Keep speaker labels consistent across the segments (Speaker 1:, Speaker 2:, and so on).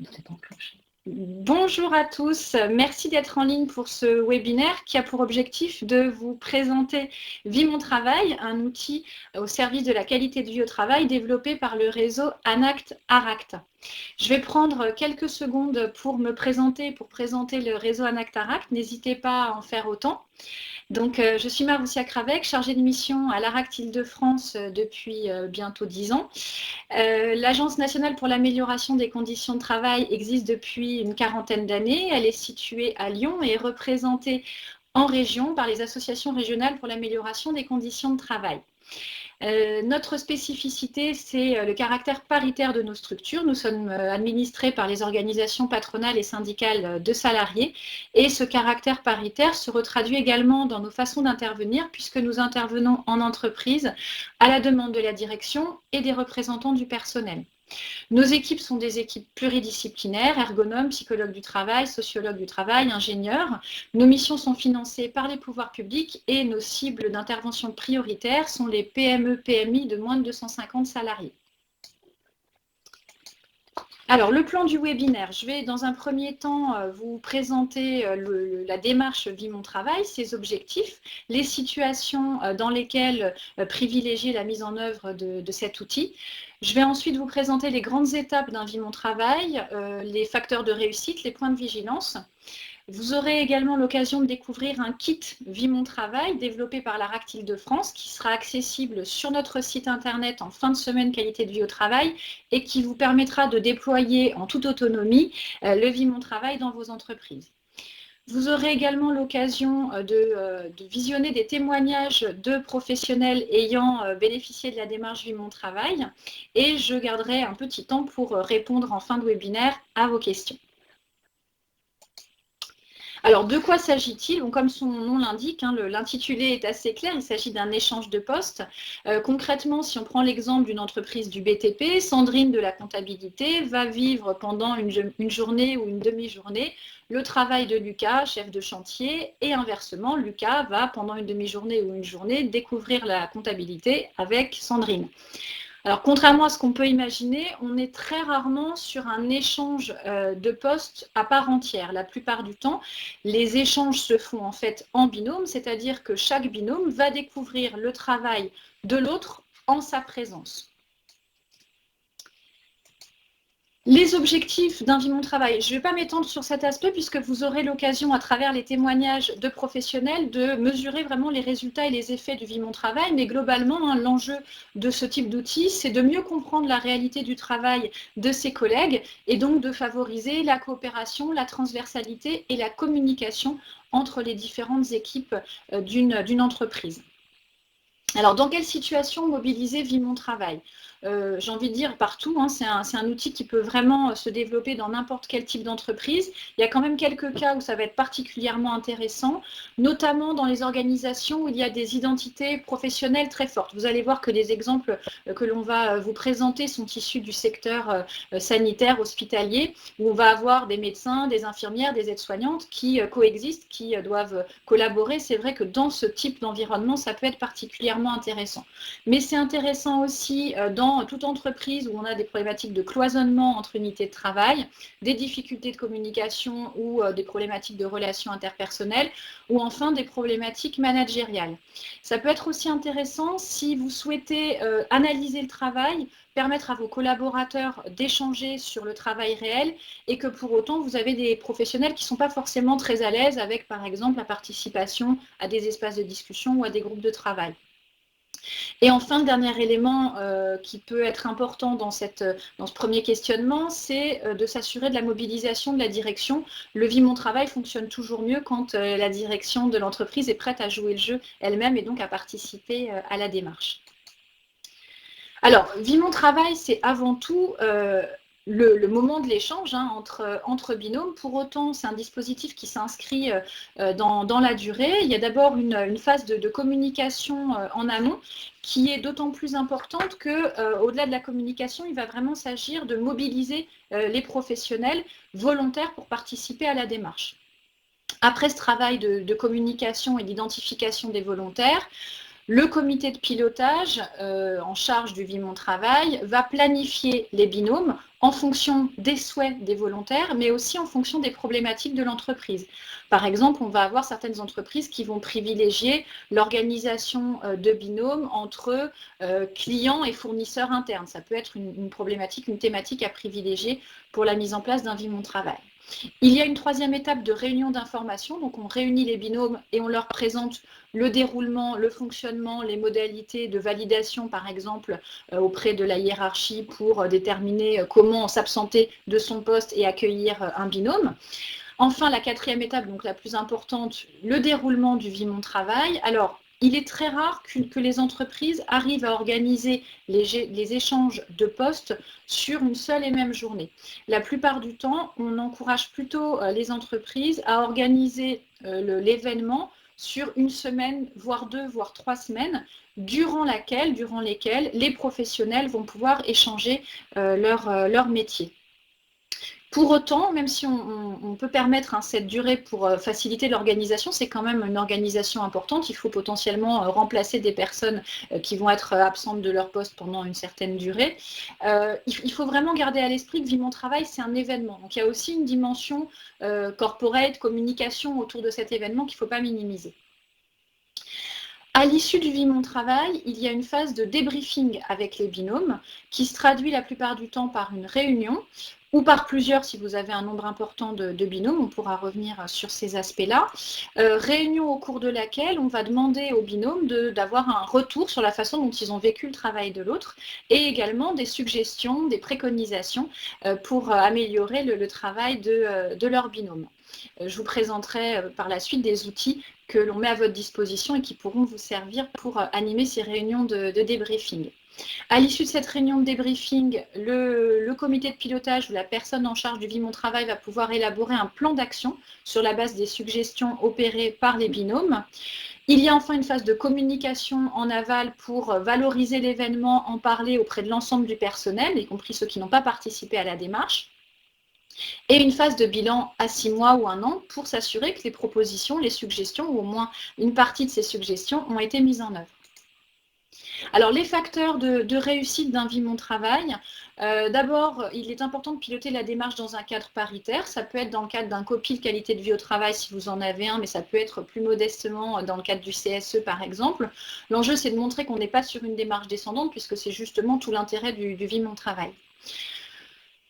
Speaker 1: C'est enclenché.
Speaker 2: Bonjour à tous, merci d'être en ligne pour ce webinaire qui a pour objectif de vous présenter Vie mon travail, un outil au service de la qualité de vie au travail développé par le réseau ANACT-ARACT. Je vais prendre quelques secondes pour me présenter, pour présenter le réseau ANACT-ARACT, n'hésitez pas à en faire autant. Donc, je suis Maroussia Kravec, chargée de mission à l'ARACT Île-de-France depuis bientôt 10 ans. L'Agence nationale pour l'amélioration des conditions de travail existe depuis une quarantaine d'années. Elle est située à Lyon et est représentée en région par les associations régionales pour l'amélioration des conditions de travail. Notre spécificité, c'est le caractère paritaire de nos structures. Nous sommes administrés par les organisations patronales et syndicales de salariés et ce caractère paritaire se retraduit également dans nos façons d'intervenir puisque nous intervenons en entreprise à la demande de la direction et des représentants du personnel. Nos équipes sont des équipes pluridisciplinaires, ergonomes, psychologues du travail, sociologues du travail, ingénieurs. Nos missions sont financées par les pouvoirs publics et nos cibles d'intervention prioritaires sont les PME, PMI de moins de 250 salariés. Alors, le plan du webinaire, je vais dans un premier temps vous présenter la démarche Vie mon travail, ses objectifs, les situations dans lesquelles privilégier la mise en œuvre de cet outil. Je vais ensuite vous présenter les grandes étapes d'un Vie mon travail, les facteurs de réussite, les points de vigilance. Vous aurez également l'occasion de découvrir un kit Vie mon travail développé par l'ARACT Île-de-France qui sera accessible sur notre site internet en fin de semaine qualité de vie au travail et qui vous permettra de déployer en toute autonomie le Vie mon travail dans vos entreprises. Vous aurez également l'occasion de visionner des témoignages de professionnels ayant bénéficié de la démarche Vie mon travail et je garderai un petit temps pour répondre en fin de webinaire à vos questions. Alors, de quoi s'agit-il? Comme son nom l'indique, l'intitulé est assez clair, il s'agit d'un échange de postes. Concrètement, si on prend l'exemple d'une entreprise du BTP, Sandrine de la comptabilité va vivre pendant une journée ou une demi-journée le travail de Lucas, chef de chantier, et inversement, Lucas va pendant une demi-journée ou une journée découvrir la comptabilité avec Sandrine. Alors, contrairement à ce qu'on peut imaginer, on est très rarement sur un échange de postes à part entière. La plupart du temps, les échanges se font en fait en binôme, c'est-à-dire que chaque binôme va découvrir le travail de l'autre en sa présence. Les objectifs d'un Vie mon travail, je ne vais pas m'étendre sur cet aspect puisque vous aurez l'occasion à travers les témoignages de professionnels de mesurer vraiment les résultats et les effets du Vie mon travail, mais globalement l'enjeu de ce type d'outil c'est de mieux comprendre la réalité du travail de ses collègues et donc de favoriser la coopération, la transversalité et la communication entre les différentes équipes d'une entreprise. Alors, dans quelle situation mobiliser Vie mon travail? J'ai envie de dire partout, c'est un outil qui peut vraiment se développer dans n'importe quel type d'entreprise. Il y a quand même quelques cas où ça va être particulièrement intéressant, notamment dans les organisations où il y a des identités professionnelles très fortes. Vous allez voir que les exemples que l'on va vous présenter sont issus du secteur sanitaire, hospitalier, où on va avoir des médecins, des infirmières, des aides-soignantes qui coexistent, qui doivent collaborer. C'est vrai que dans ce type d'environnement, ça peut être particulièrement intéressant. Mais c'est intéressant aussi dans toute entreprise où on a des problématiques de cloisonnement entre unités de travail, des difficultés de communication ou des problématiques de relations interpersonnelles ou enfin des problématiques managériales. Ça peut être aussi intéressant si vous souhaitez analyser le travail, permettre à vos collaborateurs d'échanger sur le travail réel et que pour autant vous avez des professionnels qui ne sont pas forcément très à l'aise avec par exemple la participation à des espaces de discussion ou à des groupes de travail. Et enfin, le dernier élément qui peut être important dans ce premier questionnement, c'est de s'assurer de la mobilisation de la direction. Le Vie mon travail fonctionne toujours mieux quand la direction de l'entreprise est prête à jouer le jeu elle-même et donc à participer à la démarche. Alors, Vie mon travail, c'est avant tout le moment de l'échange entre binômes. Pour autant, c'est un dispositif qui s'inscrit dans la durée. Il y a d'abord une phase de communication en amont qui est d'autant plus importante qu'au-delà de la communication, il va vraiment s'agir de mobiliser les professionnels volontaires pour participer à la démarche. Après ce travail de communication et d'identification des volontaires, Le comité de pilotage en charge du Vie Mon Travail va planifier les binômes en fonction des souhaits des volontaires, mais aussi en fonction des problématiques de l'entreprise. Par exemple, on va avoir certaines entreprises qui vont privilégier l'organisation de binômes entre clients et fournisseurs internes. Ça peut être une problématique, une thématique à privilégier pour la mise en place d'un Vie Mon Travail. Il y a une troisième étape de réunion d'information, donc on réunit les binômes et on leur présente le déroulement, le fonctionnement, les modalités de validation, par exemple, auprès de la hiérarchie pour déterminer comment s'absenter de son poste et accueillir un binôme. Enfin, la quatrième étape, donc la plus importante, le déroulement du Vie Mon Travail. Alors, il est très rare que les entreprises arrivent à organiser les échanges de postes sur une seule et même journée. La plupart du temps, on encourage plutôt les entreprises à organiser l'événement sur une semaine, voire 2, voire 3 semaines, durant lesquelles les professionnels vont pouvoir échanger leur métier. Pour autant, même si on peut permettre cette durée pour faciliter l'organisation, c'est quand même une organisation importante. Il faut potentiellement remplacer des personnes qui vont être absentes de leur poste pendant une certaine durée. Il faut vraiment garder à l'esprit que Vie Mon Travail, c'est un événement. Donc il y a aussi une dimension corporate, communication autour de cet événement qu'il ne faut pas minimiser. À l'issue du Vie Mon Travail, il y a une phase de débriefing avec les binômes qui se traduit la plupart du temps par une réunion ou par plusieurs si vous avez un nombre important de binômes, on pourra revenir sur ces aspects-là. Réunion au cours de laquelle on va demander aux binômes d'avoir un retour sur la façon dont ils ont vécu le travail de l'autre et également des suggestions, des préconisations pour améliorer le travail de leur binôme. Je vous présenterai par la suite des outils que l'on met à votre disposition et qui pourront vous servir pour animer ces réunions de débriefing. À l'issue de cette réunion de débriefing, le comité de pilotage ou la personne en charge du Vie Mon Travail va pouvoir élaborer un plan d'action sur la base des suggestions opérées par les binômes. Il y a enfin une phase de communication en aval pour valoriser l'événement, en parler auprès de l'ensemble du personnel, y compris ceux qui n'ont pas participé à la démarche. Et une phase de bilan à 6 mois ou 1 an pour s'assurer que les propositions, les suggestions, ou au moins une partie de ces suggestions ont été mises en œuvre. Alors, les facteurs de réussite d'un Vie Mon Travail, d'abord, il est important de piloter la démarche dans un cadre paritaire. Ça peut être dans le cadre d'un COPIL qualité de vie au travail si vous en avez un, mais ça peut être plus modestement dans le cadre du CSE par exemple. L'enjeu, c'est de montrer qu'on n'est pas sur une démarche descendante puisque c'est justement tout l'intérêt du Vie Mon Travail.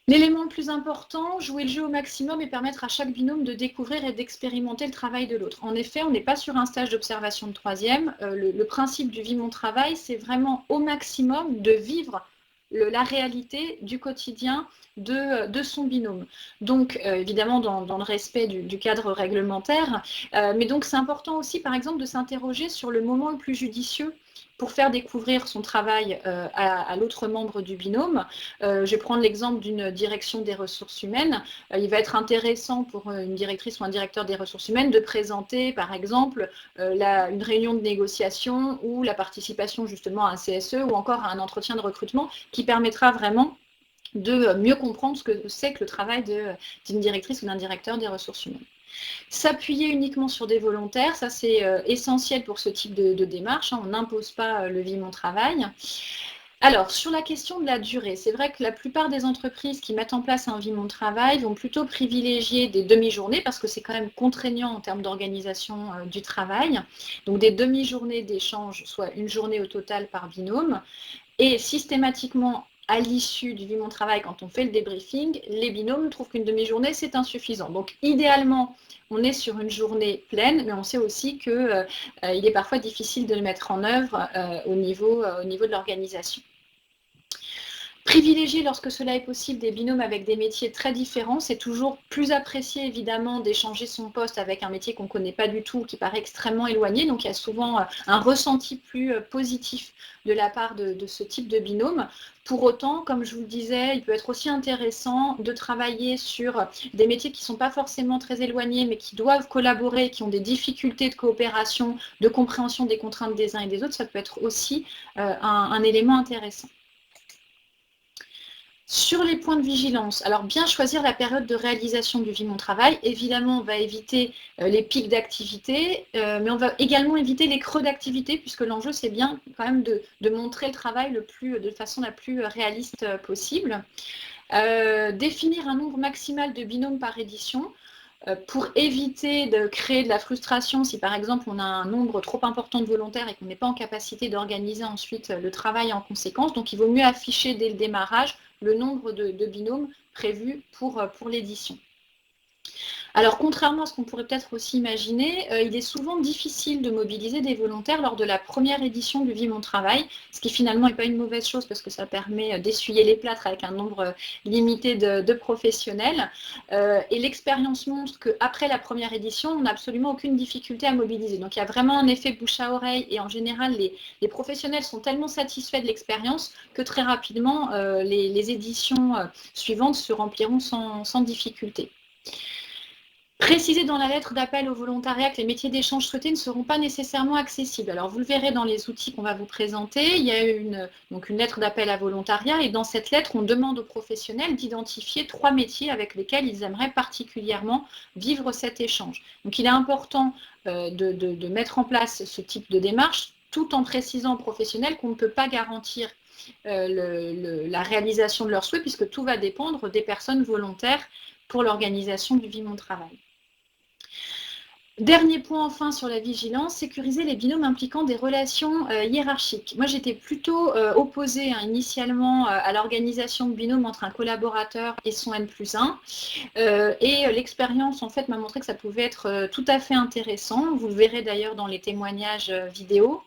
Speaker 2: L'élément le plus important, jouer le jeu au maximum et permettre à chaque binôme de découvrir et d'expérimenter le travail de l'autre. En effet, on n'est pas sur un stage d'observation de troisième. Le principe du Vie Mon Travail, c'est vraiment au maximum de vivre la réalité du quotidien de son binôme. Donc, évidemment, dans le respect du cadre réglementaire, mais donc c'est important aussi, par exemple, de s'interroger sur le moment le plus judicieux pour faire découvrir son travail à l'autre membre du binôme. Je vais prendre l'exemple d'une direction des ressources humaines. Il va être intéressant pour une directrice ou un directeur des ressources humaines de présenter, par exemple, une réunion de négociation ou la participation justement à un CSE ou encore à un entretien de recrutement qui permettra vraiment de mieux comprendre ce que c'est que le travail d'une directrice ou d'un directeur des ressources humaines. S'appuyer uniquement sur des volontaires, ça c'est essentiel pour ce type de démarche, on n'impose pas le Vie Mon Travail. Alors, sur la question de la durée, c'est vrai que la plupart des entreprises qui mettent en place un Vie Mon Travail vont plutôt privilégier des demi-journées parce que c'est quand même contraignant en termes d'organisation du travail. Donc des demi-journées d'échange, soit une journée au total par binôme. Et systématiquement, à l'issue du Vie Mon Travail, quand on fait le débriefing, les binômes trouvent qu'une demi-journée, c'est insuffisant. Donc, idéalement, on est sur une journée pleine, mais on sait aussi qu'il est parfois difficile de le mettre en œuvre au niveau de l'organisation. Privilégier, lorsque cela est possible, des binômes avec des métiers très différents. C'est toujours plus apprécié, évidemment, d'échanger son poste avec un métier qu'on ne connaît pas du tout, qui paraît extrêmement éloigné. Donc, il y a souvent un ressenti plus positif de la part de ce type de binôme. Pour autant, comme je vous le disais, il peut être aussi intéressant de travailler sur des métiers qui ne sont pas forcément très éloignés, mais qui doivent collaborer, qui ont des difficultés de coopération, de compréhension des contraintes des uns et des autres. Ça peut être aussi un élément intéressant. Sur les points de vigilance, alors bien choisir la période de réalisation du vie mon travail. Évidemment, on va éviter les pics d'activité, mais on va également éviter les creux d'activité, puisque l'enjeu, c'est bien quand même de montrer le travail de façon la plus réaliste possible. Définir un nombre maximal de binômes par édition pour éviter de créer de la frustration si par exemple on a un nombre trop important de volontaires et qu'on n'est pas en capacité d'organiser ensuite le travail en conséquence. Donc il vaut mieux afficher dès le démarrage le nombre de binômes prévus pour l'édition. Alors, contrairement à ce qu'on pourrait peut-être aussi imaginer, il est souvent difficile de mobiliser des volontaires lors de la première édition du Vie mon travail, ce qui finalement n'est pas une mauvaise chose parce que ça permet d'essuyer les plâtres avec un nombre limité de professionnels. Et l'expérience montre qu'après la première édition, on n'a absolument aucune difficulté à mobiliser. Donc, il y a vraiment un effet bouche à oreille et en général, les professionnels sont tellement satisfaits de l'expérience que très rapidement, les éditions suivantes se rempliront sans difficulté. Préciser dans la lettre d'appel au volontariat que les métiers d'échange souhaités ne seront pas nécessairement accessibles. Alors, vous le verrez dans les outils qu'on va vous présenter, il y a une lettre d'appel à volontariat et dans cette lettre, on demande aux professionnels d'identifier 3 métiers avec lesquels ils aimeraient particulièrement vivre cet échange. Donc, il est important de mettre en place ce type de démarche tout en précisant aux professionnels qu'on ne peut pas garantir la réalisation de leurs souhaits puisque tout va dépendre des personnes volontaires pour l'organisation du Vie mon travail. Dernier point enfin sur la vigilance, sécuriser les binômes impliquant des relations hiérarchiques. Moi j'étais plutôt opposée initialement à l'organisation de binômes entre un collaborateur et son N+1 et l'expérience en fait m'a montré que ça pouvait être tout à fait intéressant. Vous le verrez d'ailleurs dans les témoignages vidéo.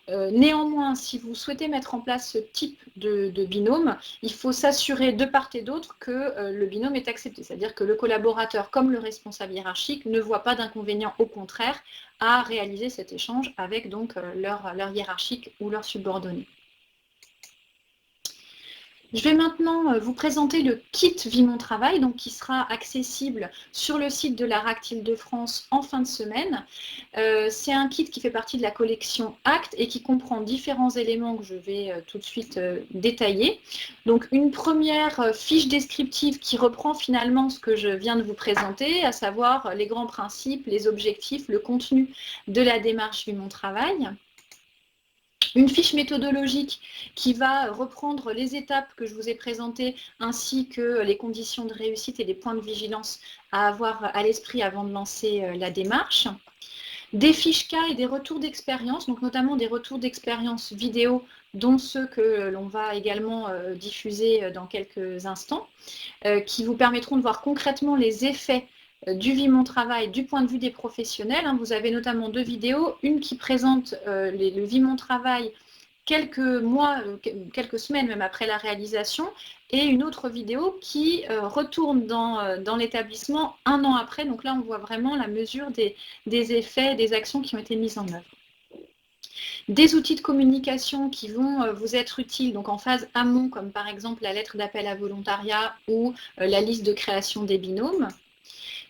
Speaker 2: Néanmoins, si vous souhaitez mettre en place ce type de binôme, il faut s'assurer de part et d'autre que le binôme est accepté. C'est-à-dire que le collaborateur comme le responsable hiérarchique ne voit pas d'inconvénient, au contraire, à réaliser cet échange avec donc leur hiérarchique ou leur subordonné. Je vais maintenant vous présenter le kit Vie mon travail, donc qui sera accessible sur le site de la RACT Île-de-France en fin de semaine. C'est un kit qui fait partie de la collection ACT et qui comprend différents éléments que je vais tout de suite détailler. Donc une première fiche descriptive qui reprend finalement ce que je viens de vous présenter, à savoir les grands principes, les objectifs, le contenu de la démarche Vie mon travail. Une fiche méthodologique qui va reprendre les étapes que je vous ai présentées ainsi que les conditions de réussite et les points de vigilance à avoir à l'esprit avant de lancer la démarche. Des fiches cas et des retours d'expérience, donc notamment des retours d'expérience vidéo, dont ceux que l'on va également diffuser dans quelques instants, qui vous permettront de voir concrètement les effets du Vie mon travail du point de vue des professionnels. Vous avez notamment 2 vidéos, une qui présente le Vie mon travail quelques mois, quelques semaines même après la réalisation, et une autre vidéo qui retourne dans l'établissement 1 an après. Donc là, on voit vraiment la mesure des effets, des actions qui ont été mises en œuvre. Des outils de communication qui vont vous être utiles donc en phase amont, comme par exemple la lettre d'appel à volontariat ou la liste de création des binômes.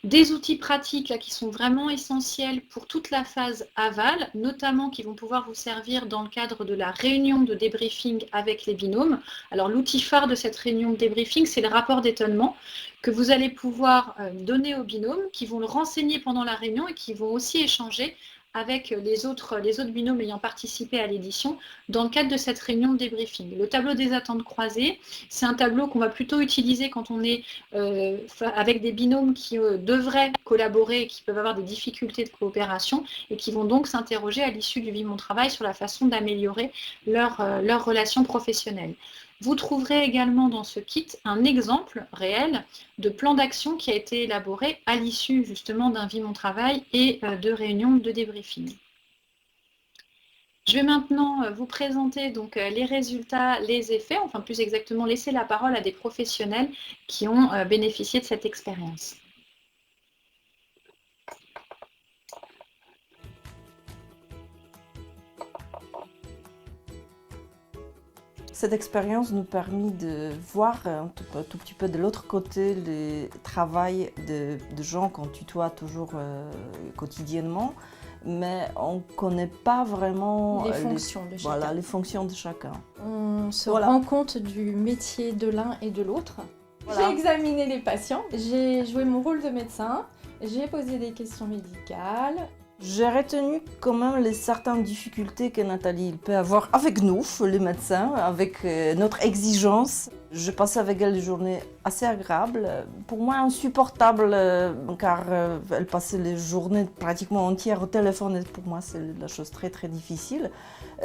Speaker 2: Des outils pratiques là, qui sont vraiment essentiels pour toute la phase aval, notamment qui vont pouvoir vous servir dans le cadre de la réunion de débriefing avec les binômes. Alors l'outil phare de cette réunion de débriefing, c'est le rapport d'étonnement que vous allez pouvoir donner aux binômes, qui vont le renseigner pendant la réunion et qui vont aussi échanger avec les autres binômes ayant participé à l'édition dans le cadre de cette réunion de débriefing. Le tableau des attentes croisées, c'est un tableau qu'on va plutôt utiliser quand on est avec des binômes qui devraient collaborer et qui peuvent avoir des difficultés de coopération et qui vont donc s'interroger à l'issue du Vie mon travail sur la façon d'améliorer leur relation professionnelle. Vous trouverez également dans ce kit un exemple réel de plan d'action qui a été élaboré à l'issue justement d'un Vie mon travail et de réunions de débriefing. Je vais maintenant vous présenter donc les résultats, les effets, enfin plus exactement laisser la parole à des professionnels qui ont bénéficié de cette expérience.
Speaker 1: Cette expérience nous permet de voir un tout petit peu de l'autre côté le travail de gens qu'on tutoie toujours quotidiennement mais on ne connaît pas vraiment
Speaker 3: les fonctions de chacun.
Speaker 1: Voilà, les fonctions de chacun.
Speaker 3: On se rend compte du métier de l'un et de l'autre.
Speaker 1: Voilà.
Speaker 3: J'ai examiné les patients, j'ai joué mon rôle de médecin, j'ai posé des questions médicales.
Speaker 1: J'ai retenu quand même certaines difficultés que Nathalie peut avoir avec nous, les médecins, avec notre exigence. Je passais avec elle des journées assez agréables, pour moi insupportables, car elle passait les journées pratiquement entières au téléphone et pour moi c'est la chose très très difficile.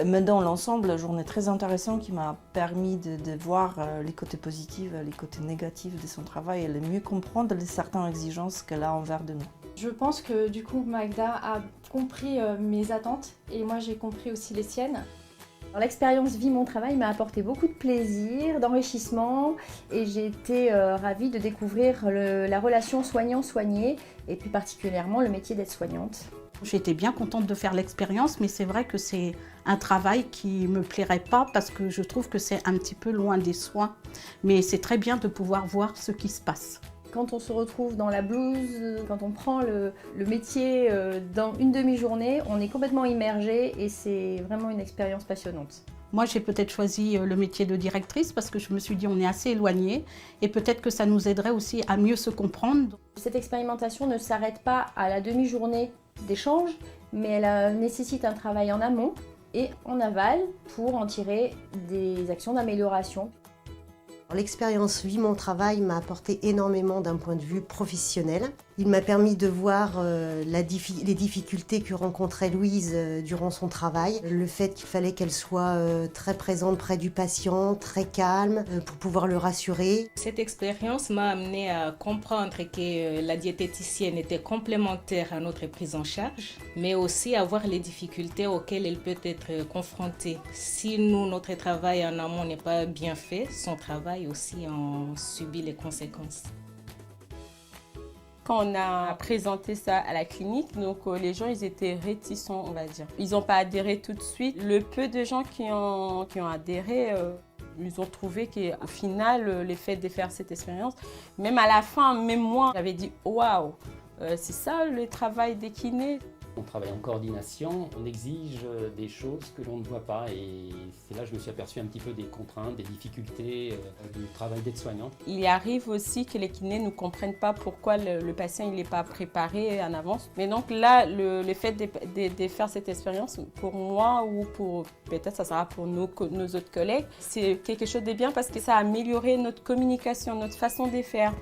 Speaker 1: Mais dans l'ensemble, la journée très intéressante qui m'a permis de voir les côtés positifs, les côtés négatifs de son travail et de mieux comprendre les certaines exigences qu'elle a envers de nous.
Speaker 3: Je pense que du coup Magda a compris mes attentes et moi j'ai compris aussi les siennes.
Speaker 4: L'expérience Vie Mon Travail m'a apporté beaucoup de plaisir, d'enrichissement et j'ai été ravie de découvrir la relation soignant-soigné et plus particulièrement le métier d'aide-soignante.
Speaker 5: J'étais bien contente de faire l'expérience, mais c'est vrai que c'est un travail qui ne me plairait pas parce que je trouve que c'est un petit peu loin des soins. Mais c'est très bien de pouvoir voir ce qui se passe.
Speaker 4: Quand on se retrouve dans la blouse, quand on prend le métier dans une demi-journée, on est complètement immergé et c'est vraiment une expérience passionnante.
Speaker 5: Moi, j'ai peut-être choisi le métier de directrice parce que je me suis dit on est assez éloignés et peut-être que ça nous aiderait aussi à mieux se comprendre.
Speaker 4: Cette expérimentation ne s'arrête pas à la demi-journée d'échange, mais elle nécessite un travail en amont et en aval pour en tirer des actions d'amélioration.
Speaker 6: L'expérience Vie Mon Travail m'a apporté énormément d'un point de vue professionnel. Il m'a permis de voir les difficultés que rencontrait Louise durant son travail. Le fait qu'il fallait qu'elle soit très présente près du patient, très calme, pour pouvoir le rassurer.
Speaker 7: Cette expérience m'a amenée à comprendre que la diététicienne était complémentaire à notre prise en charge, mais aussi à voir les difficultés auxquelles elle peut être confrontée. Si nous, notre travail en amont n'est pas bien fait, son travail aussi en subit les conséquences.
Speaker 8: Quand on a présenté ça à la clinique, donc les gens ils étaient réticents, on va dire. Ils n'ont pas adhéré tout de suite. Le peu de gens qui ont adhéré, ils ont trouvé qu'au final, le fait de faire cette expérience, même à la fin, même moi, j'avais dit waouh, c'est ça le travail des kinés.
Speaker 9: On travaille en coordination, on exige des choses que l'on ne voit pas et c'est là que je me suis aperçu un petit peu des contraintes, des difficultés du travail d'aide-soignante.
Speaker 8: Il arrive aussi que les kinés ne comprennent pas pourquoi le patient n'est pas préparé en avance. Mais donc là, le fait de faire cette expérience, pour moi ou pour peut-être ça sera pour nos autres collègues, c'est quelque chose de bien parce que ça a amélioré notre communication, notre façon de faire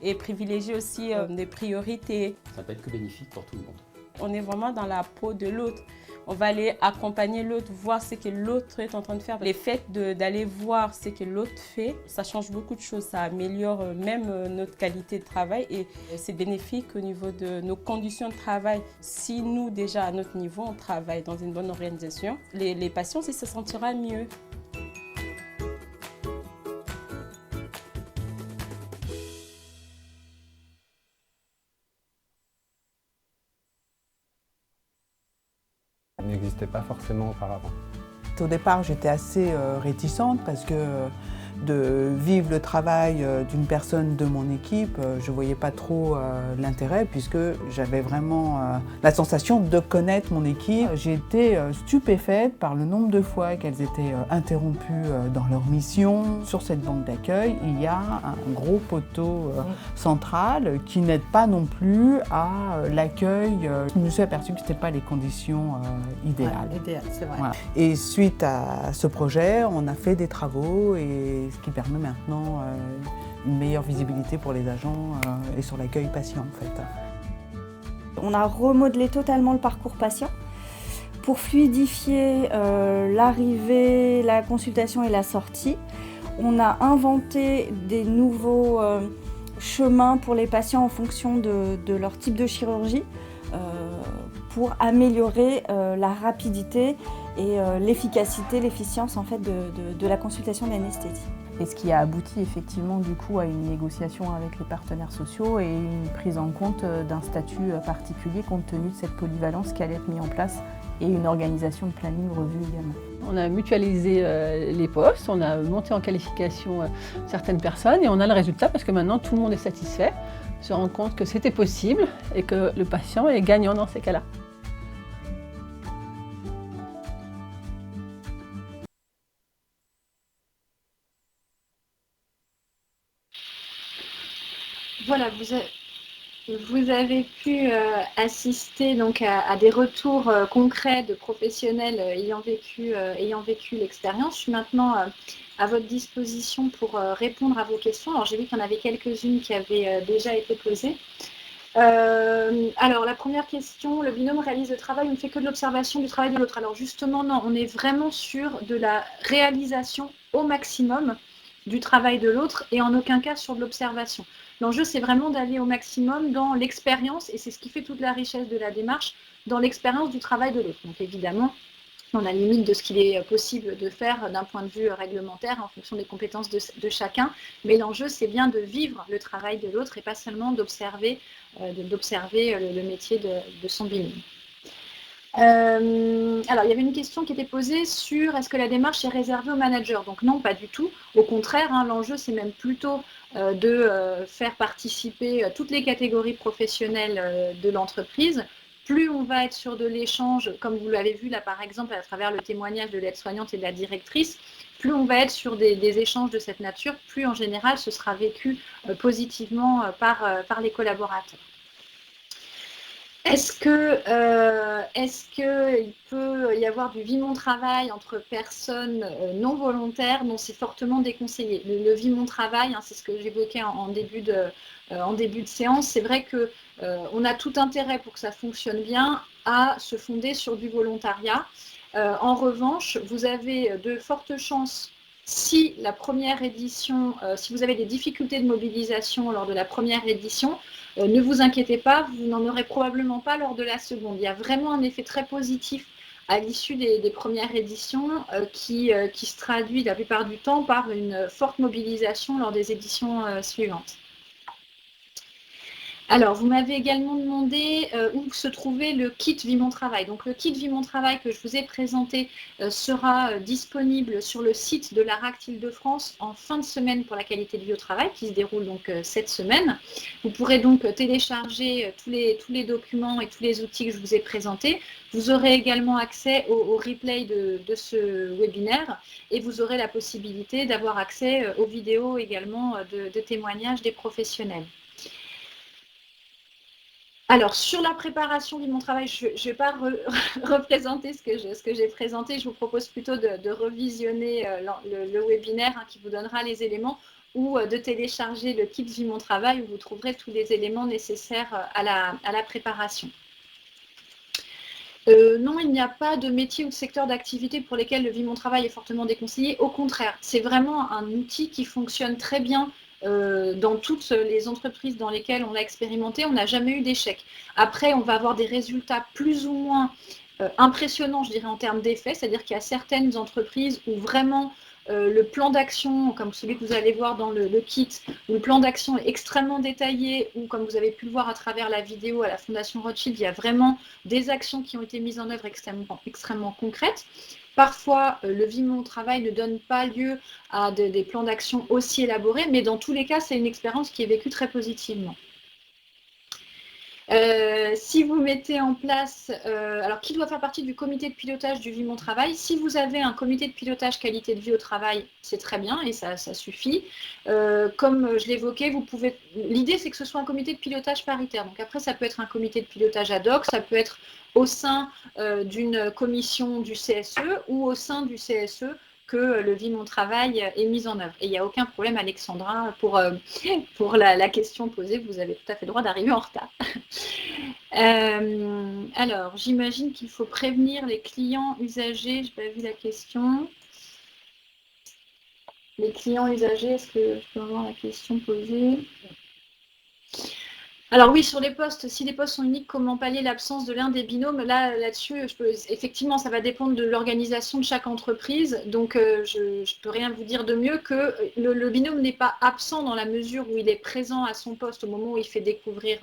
Speaker 8: et privilégier aussi des priorités.
Speaker 9: Ça peut être que bénéfique pour tout le monde.
Speaker 8: On est vraiment dans la peau de l'autre. On va aller accompagner l'autre, voir ce que l'autre est en train de faire. Le fait d'aller voir ce que l'autre fait, ça change beaucoup de choses. Ça améliore même notre qualité de travail et c'est bénéfique au niveau de nos conditions de travail. Si nous, déjà à notre niveau, on travaille dans une bonne organisation, les patients aussi se sentiront mieux.
Speaker 10: N'existait pas forcément auparavant.
Speaker 11: Au départ, j'étais assez réticente parce que de vivre le travail d'une personne de mon équipe, je ne voyais pas trop l'intérêt puisque j'avais vraiment la sensation de connaître mon équipe. J'ai été stupéfaite par le nombre de fois qu'elles étaient interrompues dans leur mission. Sur cette banque d'accueil, il y a un gros poteau central qui n'aide pas non plus à l'accueil. Je me suis aperçue que ce n'étaient pas les conditions idéales.
Speaker 5: Ouais, l'idéal, c'est vrai.
Speaker 11: Voilà. Et suite à ce projet, on a fait des travaux et ce qui permet maintenant une meilleure visibilité pour les agents et sur l'accueil patient en fait.
Speaker 12: On a remodelé totalement le parcours patient pour fluidifier l'arrivée, la consultation et la sortie. On a inventé des nouveaux chemins pour les patients en fonction de leur type de chirurgie pour améliorer la rapidité et l'efficacité, l'efficience en fait de la consultation d'anesthésie.
Speaker 13: Et ce qui a abouti effectivement du coup à une négociation avec les partenaires sociaux et une prise en compte d'un statut particulier compte tenu de cette polyvalence qui allait être mise en place et une organisation de planning revue également.
Speaker 14: On a mutualisé les postes, on a monté en qualification certaines personnes et on a le résultat parce que maintenant tout le monde est satisfait, se rend compte que c'était possible et que le patient est gagnant dans ces cas-là.
Speaker 2: voilà, vous avez pu assister donc à des retours concrets de professionnels ayant vécu l'expérience. Je suis maintenant à votre disposition pour répondre à vos questions. Alors j'ai vu qu'il y en avait quelques-unes qui avaient déjà été posées. Alors la première question, le binôme réalise le travail, on ne fait que de l'observation du travail de l'autre. Alors justement non, on est vraiment sur de la réalisation au maximum du travail de l'autre et en aucun cas sur de l'observation. L'enjeu, c'est vraiment d'aller au maximum dans l'expérience, et c'est ce qui fait toute la richesse de la démarche, dans l'expérience du travail de l'autre. Donc évidemment, dans la limite de ce qu'il est possible de faire d'un point de vue réglementaire en fonction des compétences de chacun, mais l'enjeu, c'est bien de vivre le travail de l'autre et pas seulement d'observer le métier de son binôme. Alors, il y avait une question qui était posée sur est-ce que la démarche est réservée aux managers? Donc non, pas du tout. Au contraire, hein, l'enjeu, c'est même plutôt de faire participer toutes les catégories professionnelles de l'entreprise. Plus on va être sur de l'échange, comme vous l'avez vu là par exemple à travers le témoignage de l'aide-soignante et de la directrice, plus on va être sur des échanges de cette nature, plus en général ce sera vécu positivement par les collaborateurs. Est-ce qu'il peut y avoir du vie-mon-travail entre personnes non volontaires? Non, c'est fortement déconseillé. Le vie-mon-travail, hein, c'est ce que j'évoquais en début de séance, c'est vrai qu'on a tout intérêt pour que ça fonctionne bien à se fonder sur du volontariat. En revanche, vous avez de fortes chances, si la première édition, si vous avez des difficultés de mobilisation lors de la première édition, ne vous inquiétez pas, vous n'en aurez probablement pas lors de la seconde. Il y a vraiment un effet très positif à l'issue des premières éditions qui se traduit la plupart du temps par une forte mobilisation lors des éditions suivantes. Alors, vous m'avez également demandé où se trouvait le kit Vie Mon Travail. Donc, le kit Vie Mon Travail que je vous ai présenté sera disponible sur le site de l'ARACT Île-de-France en fin de semaine pour la qualité de vie au travail, qui se déroule donc cette semaine. Vous pourrez donc télécharger tous les documents et tous les outils que je vous ai présentés. Vous aurez également accès au replay de ce webinaire et vous aurez la possibilité d'avoir accès aux vidéos également de témoignages des professionnels. Alors, sur la préparation de mon travail, je ne vais pas représenter ce que j'ai présenté. Je vous propose plutôt de revisionner le webinaire hein, qui vous donnera les éléments ou de télécharger le kit Vie Mon Travail où vous trouverez tous les éléments nécessaires à la préparation. Non, il n'y a pas de métier ou de secteur d'activité pour lesquels le Vie Mon Travail est fortement déconseillé. Au contraire, c'est vraiment un outil qui fonctionne très bien dans toutes les entreprises dans lesquelles on l'a expérimenté, on n'a jamais eu d'échec. Après, on va avoir des résultats plus ou moins impressionnants, je dirais, en termes d'effets, c'est-à-dire qu'il y a certaines entreprises où vraiment le plan d'action, comme celui que vous allez voir dans le kit, où le plan d'action est extrêmement détaillé, ou comme vous avez pu le voir à travers la vidéo à la Fondation Rothschild, il y a vraiment des actions qui ont été mises en œuvre extrêmement concrètes. Parfois, le Vie Mon Travail ne donne pas lieu à des plans d'action aussi élaborés, mais dans tous les cas, c'est une expérience qui est vécue très positivement. Si vous mettez en place, alors qui doit faire partie du comité de pilotage du Vie Mon Travail? Si vous avez un comité de pilotage qualité de vie au travail, c'est très bien et ça suffit. Comme je l'évoquais, l'idée c'est que ce soit un comité de pilotage paritaire. Donc après, ça peut être un comité de pilotage ad hoc, ça peut être au sein d'une commission du CSE ou au sein du CSE que le Vie Mon Travail est mis en œuvre. Et il n'y a aucun problème, Alexandra, pour la question posée, vous avez tout à fait le droit d'arriver en retard. Alors, j'imagine qu'il faut prévenir les clients usagers, je n'ai pas vu la question. Les clients usagers, est-ce que je peux avoir la question posée ? Alors oui, sur les postes, si les postes sont uniques, comment pallier l'absence de l'un des binômes? Là-dessus, effectivement, ça va dépendre de l'organisation de chaque entreprise. Donc, je ne peux rien vous dire de mieux que le binôme n'est pas absent dans la mesure où il est présent à son poste au moment où il fait découvrir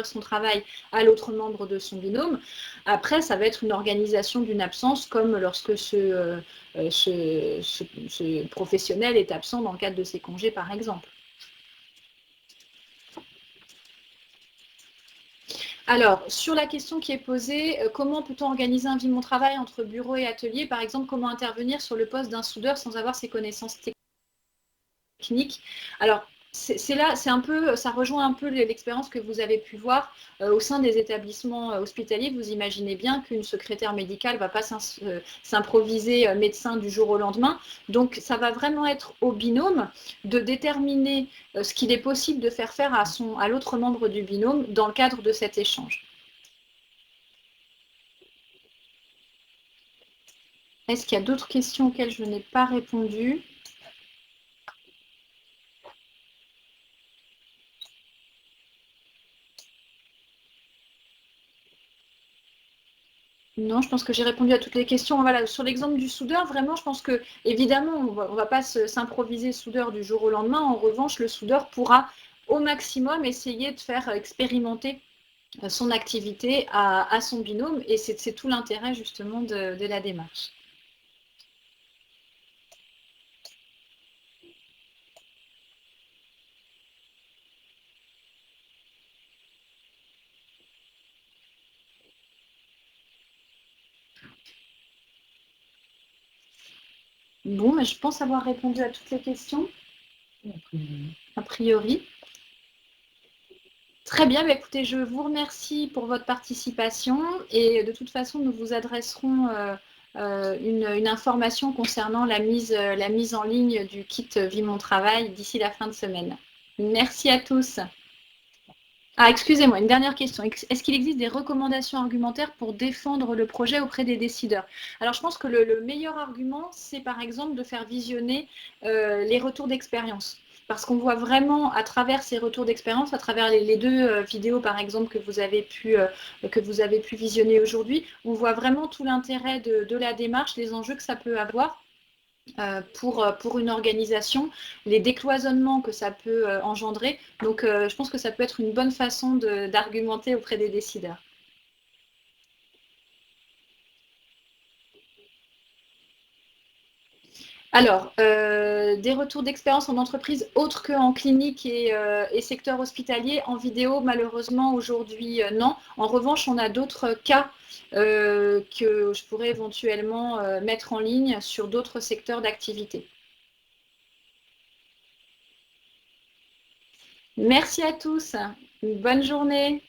Speaker 2: son travail à l'autre membre de son binôme. Après, ça va être une organisation d'une absence, comme lorsque ce professionnel est absent dans le cadre de ses congés, par exemple. Alors, sur la question qui est posée, comment peut-on organiser un Vie Mon Travail entre bureau et atelier? Par exemple, comment intervenir sur le poste d'un soudeur sans avoir ses connaissances techniques? Alors, Ça rejoint un peu l'expérience que vous avez pu voir au sein des établissements hospitaliers. Vous imaginez bien qu'une secrétaire médicale ne va pas s'improviser médecin du jour au lendemain. Donc, ça va vraiment être au binôme de déterminer ce qu'il est possible de faire à l'autre membre du binôme dans le cadre de cet échange. Est-ce qu'il y a d'autres questions auxquelles je n'ai pas répondu ? Non, je pense que j'ai répondu à toutes les questions. Voilà, sur l'exemple du soudeur, vraiment, je pense que, évidemment, on ne va pas s'improviser soudeur du jour au lendemain. En revanche, le soudeur pourra au maximum essayer de faire expérimenter son activité à son binôme. Et c'est tout l'intérêt, justement, de la démarche. Bon, mais je pense avoir répondu à toutes les questions. A priori. Très bien, bah écoutez, je vous remercie pour votre participation et de toute façon, nous vous adresserons une information concernant la mise en ligne du kit Vie Mon Travail d'ici la fin de semaine. Merci à tous. Ah, excusez-moi, une dernière question. Est-ce qu'il existe des recommandations argumentaires pour défendre le projet auprès des décideurs? Alors, je pense que le meilleur argument, c'est par exemple de faire visionner les retours d'expérience. Parce qu'on voit vraiment à travers ces retours d'expérience, à travers les deux vidéos par exemple que vous avez pu visionner aujourd'hui, on voit vraiment tout l'intérêt de la démarche, les enjeux que ça peut avoir. Pour une organisation, les décloisonnements que ça peut engendrer. Donc, je pense que ça peut être une bonne façon d'argumenter auprès des décideurs. Alors, des retours d'expérience en entreprise autres qu'en clinique et secteur hospitalier, en vidéo, malheureusement, aujourd'hui, non. En revanche, on a d'autres cas que je pourrais éventuellement mettre en ligne sur d'autres secteurs d'activité. Merci à tous. Une bonne journée.